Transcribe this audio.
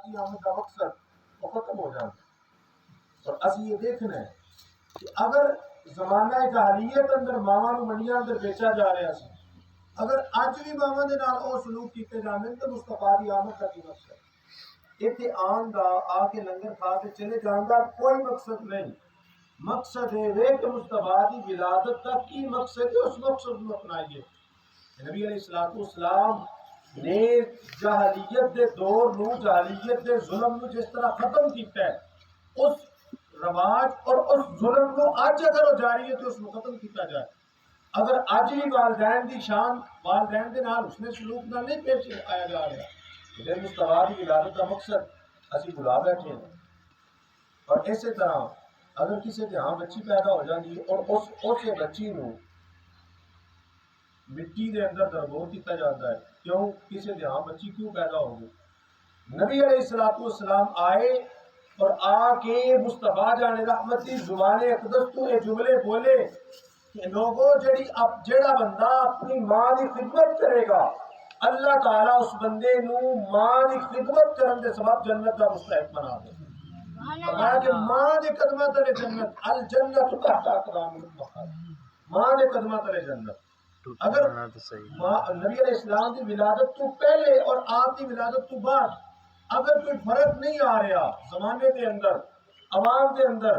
آمد کا مقصد وہ ختم ہو جاتا ہے۔ اور اسی یہ دیکھنا ہے کہ اگر زمانہ جاہلیت اندر ماواں نوں منڈیاں اندر بیچا جا رہا سی، اگر اج بھی ماواں دے نال او سلوک کیتے جاندے تے مصطفیٰ دی آمد کا کی مقصد؟ اتنے آن دا آ کے لنگر کھا کے چلے جان دا کوئی مقصد نہیں۔ مقصد ہے کہ مصطفیٰ دی ولادت کا کی مقصد ہے، اس مقصد کو اپنائیے۔ نبی علیہ السلام نے جاہلیت دے دور نو، جاہلیت دے ظلم نو جس طرح ختم کیتا ہے، اس رواج اور اس ظلم نو اج اگر وہ جاری ہے تو اس کو ختم کیتا جائے۔ اگر اج بھی والدین دی شان والدین دے نال حسن سلوک نال نہیں پیش آیا جا رہا، پھر مصطفیٰ دی ولادت کا مقصد اسی بلا بیٹھے ہیں۔ اور اسی طرح اگر کسی کے ہاں بچی پیدا ہو جاتی ہے اور اس بچی نو مٹی دے اندر دربور کیتا جاتا ہے، کیوں؟ کسی کے ہاں بچی کیوں پیدا ہوگی؟ نبی علیہ السلام آئے اور آ کے مصطفیٰ جان رحمت کی زبان اقدس تو یہ جملے بولے کہ لوگوں جیڑا بندہ اپنی ماں کی خدمت کرے گا، اللہ تعالیٰ اس بندے نو ماں کی خدمت کرن دے سبب جنت کا مستحق بنا دے۔ فرمایا کہ ماں دے قدمہ تلے جنت، الجنت تحت اقدام الامہات، ماں دے قدمہ تلے جنت۔ اگر نبی علیہ السلام کی ولادت تو پہلے اور آپ کی ولادت تو بعد اگر کوئی فرق نہیں آ رہا زمانے کے اندر، عوام کے اندر،